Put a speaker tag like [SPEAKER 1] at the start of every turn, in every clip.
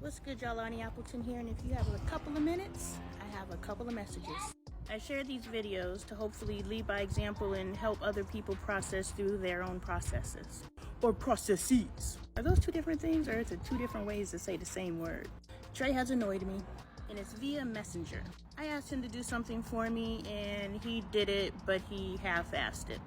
[SPEAKER 1] What's good, y'all? Lonnie Appleton here, and if you have a couple of minutes, I have a couple of messages. I share these videos to hopefully lead by example and help other people process through their own processes. Or processes. Are those two different things, or is it two different ways to say the same word? Trey has annoyed me, and it's via Messenger. I asked him to do something for me, and he did it, but he half-assed it.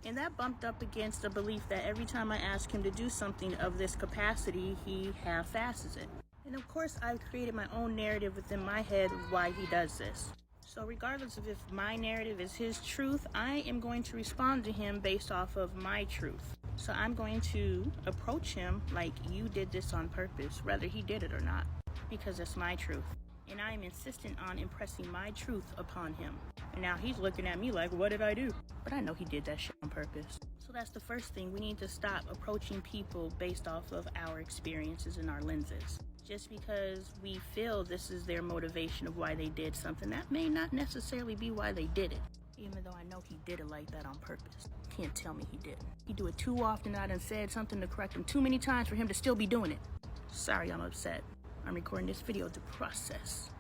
[SPEAKER 1] And that bumped up against the belief that every time I ask him to do something of this capacity, he half-asses it. And of course, I've created my own narrative within my head of why he does this. So regardless of if my narrative is his truth, I am going to respond to him based off of my truth. So I'm going to approach him like, you did this on purpose, whether he did it or not, because it's my truth. And I am insistent on impressing my truth upon him. And now he's looking at me like, what did I do? But I know he did that shit on purpose. So that's the first thing. We need to stop approaching people based off of our experiences and our lenses. Just because we feel this is their motivation of why they did something, that may not necessarily be why they did it. Even though I know he did it like that on purpose. Can't tell me he didn't. He do it too often. I done said something to correct him too many times for him to still be doing it. Sorry, I'm upset. I'm recording this video to process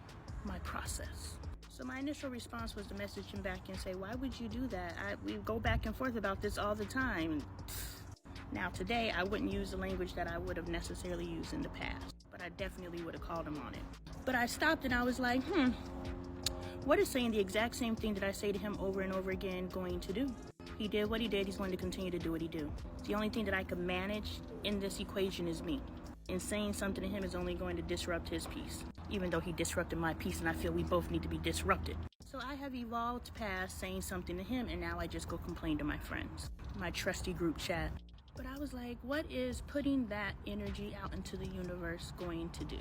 [SPEAKER 1] my process. So my initial response was to message him back and say, why would you do that? We go back and forth about this all the time. Now today, I wouldn't use the language that I would have necessarily used in the past, but I definitely would have called him on it. But I stopped and I was like, what is saying the exact same thing that I say to him over and over again going to do? He did what he did, he's going to continue to do what he do. The only thing that I could manage in this equation is me. And saying something to him is only going to disrupt his peace, even though he disrupted my peace, and I feel we both need to be disrupted. So I have evolved past saying something to him, and now I just go complain to my friends, my trusty group chat. But I was like, what is putting that energy out into the universe going to do?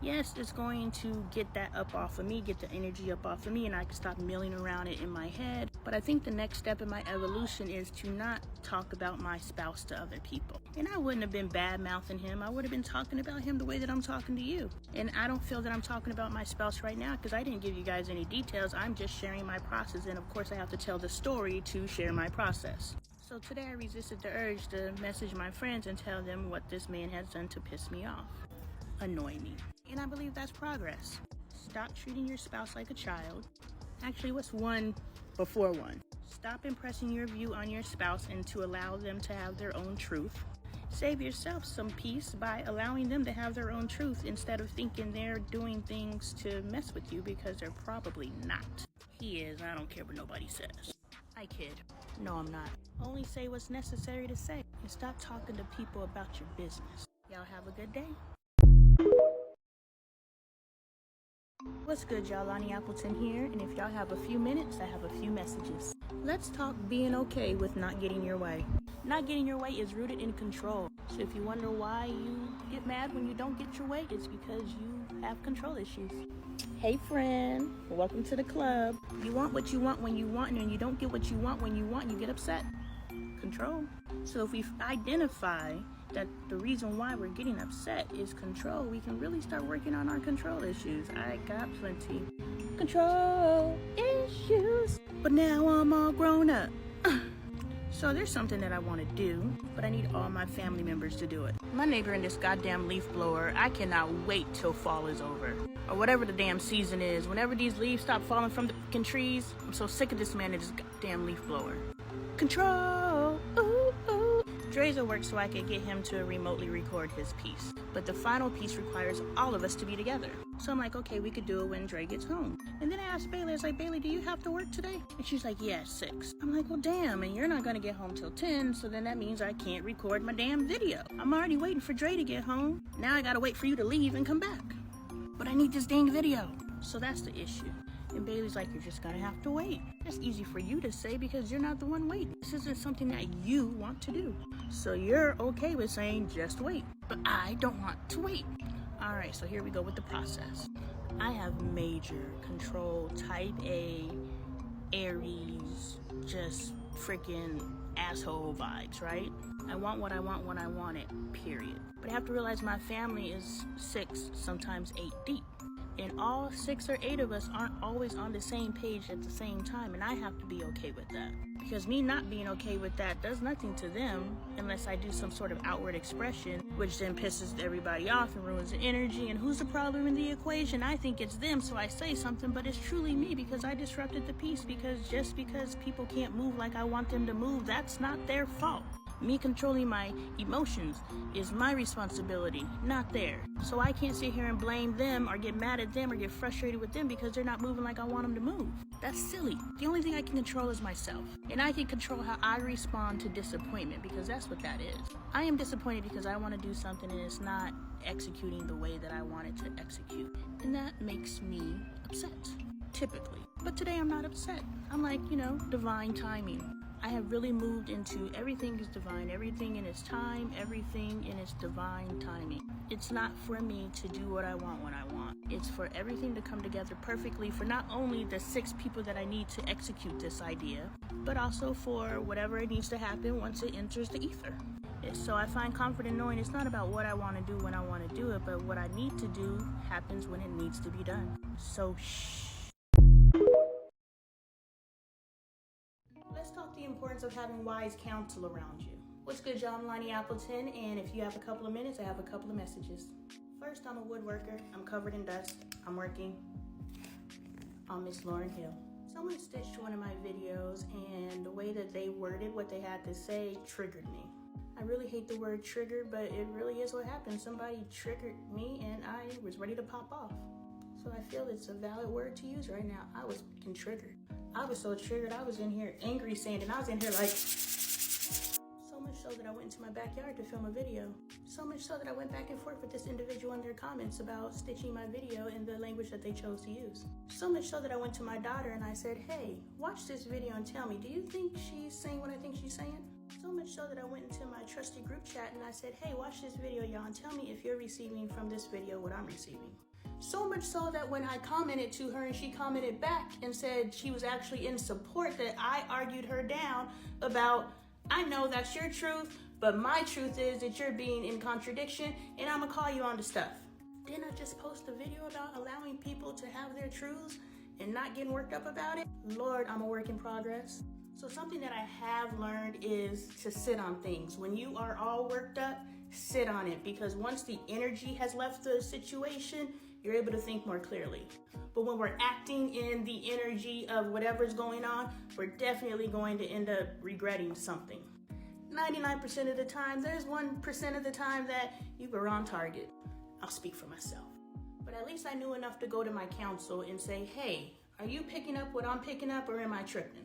[SPEAKER 1] Yes, it's going to get that up off of me, get the energy up off of me, and I can stop milling around it in my head. But I think the next step in my evolution is to not talk about my spouse to other people. And I wouldn't have been bad-mouthing him. I would have been talking about him the way that I'm talking to you. And I don't feel that I'm talking about my spouse right now because I didn't give you guys any details. I'm just sharing my process. And of course, I have to tell the story to share my process. So today I resisted the urge to message my friends and tell them what this man has done to piss me off, annoy me. And I believe that's progress. Stop treating your spouse like a child. Actually, what's one before one? Stop impressing your view on your spouse and to allow them to have their own truth. Save yourself some peace by allowing them to have their own truth instead of thinking they're doing things to mess with you because they're probably not. He is, I don't care what nobody says. I kid. No, I'm not. Only say what's necessary to say and stop talking to people about your business. Y'all have a good day. What's good, y'all? Lonnie Appleton here, and if y'all have a few minutes, I have a few messages. Let's talk being okay with not getting your way. Not getting your way is rooted in control. So if you wonder why you get mad when you don't get your way, it's because you have control issues. Hey friend, welcome to the club. You want what you want when you want, and when you don't get what you want when you want, you get upset. Control. So if we identify that the reason why we're getting upset is control, we can really start working on our control issues. I got plenty control issues, but now I'm all grown up. So there's something that I want to do, but I need all my family members to do it. My neighbor in this goddamn leaf blower, I cannot wait till fall is over. Or whatever the damn season is. Whenever these leaves stop falling from the fucking trees, I'm so sick of this man and this goddamn leaf blower. Control, ooh, ooh. Dre's at work so I could get him to remotely record his piece. But the final piece requires all of us to be together. So I'm like, okay, we could do it when Dre gets home. And then I asked Bailey, I was like, Bailey, do you have to work today? And she's like, yeah, 6. I'm like, well, damn, and you're not gonna get home till 10, so then that means I can't record my damn video. I'm already waiting for Dre to get home. Now I gotta wait for you to leave and come back. But I need this dang video. So that's the issue. And Bailey's like, you're just gonna have to wait. That's easy for you to say because you're not the one waiting. This isn't something that you want to do. So you're okay with saying just wait. But I don't want to wait. All right, so here we go with the process. I have major control, type A, Aries, just freaking asshole vibes, right? I want what I want when I want it, period. But I have to realize my family is 6, sometimes 8 deep. And all 6 or 8 of us aren't always on the same page at the same time, and I have to be okay with that. Because me not being okay with that does nothing to them unless I do some sort of outward expression, which then pisses everybody off and ruins the energy. And who's the problem in the equation? I think it's them, so I say something, but it's truly me because I disrupted the peace. Because just because people can't move like I want them to move, that's not their fault. Me controlling my emotions is my responsibility, not theirs. So I can't sit here and blame them or get mad at them or get frustrated with them because they're not moving like I want them to move. That's silly. The only thing I can control is myself. And I can control how I respond to disappointment, because that's what that is. I am disappointed because I want to do something and it's not executing the way that I want it to execute. And that makes me upset, typically. But today I'm not upset. I'm like, divine timing. I have really moved into everything is divine, everything in its time, everything in its divine timing. It's not for me to do what I want when I want. It's for everything to come together perfectly for not only the 6 people that I need to execute this idea, but also for whatever it needs to happen once it enters the ether. So I find comfort in knowing it's not about what I want to do when I want to do it, but what I need to do happens when it needs to be done. So shh. Let's talk the importance of having wise counsel around you. What's good, y'all? I'm Lonnie Appleton, and if you have a couple of minutes, I have a couple of messages. First, I'm a woodworker. I'm covered in dust. I'm working on Miss Lauryn Hill. Someone stitched one of my videos, and the way that they worded what they had to say triggered me. I really hate the word triggered, but it really is what happened. Somebody triggered me, and I was ready to pop off. So I feel it's a valid word to use right now. I was freaking triggered. I was so triggered, I was in here angry saying, and I was in here like, so much so that I went into my backyard to film a video. So much so that I went back and forth with this individual in their comments about stitching my video in the language that they chose to use. So much so that I went to my daughter and I said, hey, watch this video and tell me, do you think she's saying what I think she's saying? So much so that I went into my trusty group chat and I said, hey, watch this video, y'all, and tell me if you're receiving from this video what I'm receiving. So much so that when I commented to her and she commented back and said she was actually in support, that I argued her down about, I know that's your truth, but my truth is that you're being in contradiction and I'm gonna call you on the stuff. Didn't I just post a video about allowing people to have their truths and not getting worked up about it? Lord, I'm a work in progress. So something that I have learned is to sit on things. When you are all worked up, sit on it, because once the energy has left the situation, you're able to think more clearly. But when we're acting in the energy of whatever's going on, we're definitely going to end up regretting something. 99% of the time, there's 1% of the time that you were on target. I'll speak for myself. But at least I knew enough to go to my counsel and say, hey, are you picking up what I'm picking up or am I tripping?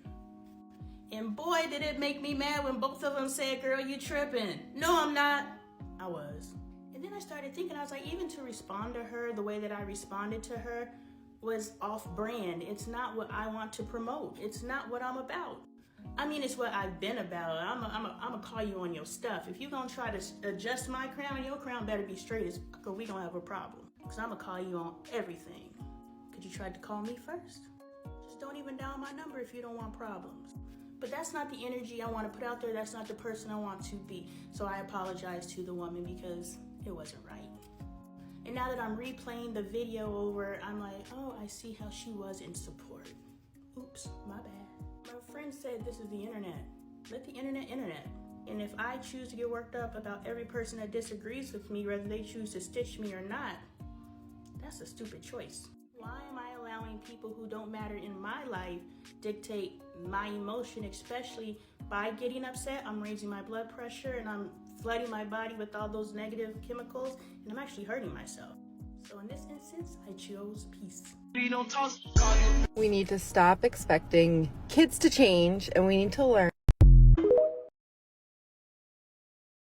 [SPEAKER 1] And boy, did it make me mad when both of them said, girl, you tripping. No, I'm not. I was. And then I started thinking, I was like, even to respond to her the way that I responded to her was off brand. It's not what I want to promote. It's not what I'm about. I mean, it's what I've been about. I'm gonna call you on your stuff. If you're gonna try to adjust my crown, your crown better be straight as fuck or we gonna have a problem. Because I'm gonna call you on everything. Could you try to call me first? Just don't even dial my number if you don't want problems. But that's not the energy I want to put out there. That's not the person I want to be. So I apologize to the woman because it wasn't right. And now that I'm replaying the video over, I'm like, oh, I see how she was in support. Oops, my bad. My friend said this is the internet. Let the internet. And if I choose to get worked up about every person that disagrees with me, whether they choose to stitch me or not, that's a stupid choice. Why am I allowing people who don't matter in my life dictate my emotion, especially by getting upset? I'm raising my blood pressure and I'm flooding my body with all those negative chemicals and I'm actually hurting myself. So in this instance, I chose peace.
[SPEAKER 2] We need to stop expecting kids to change and we need to learn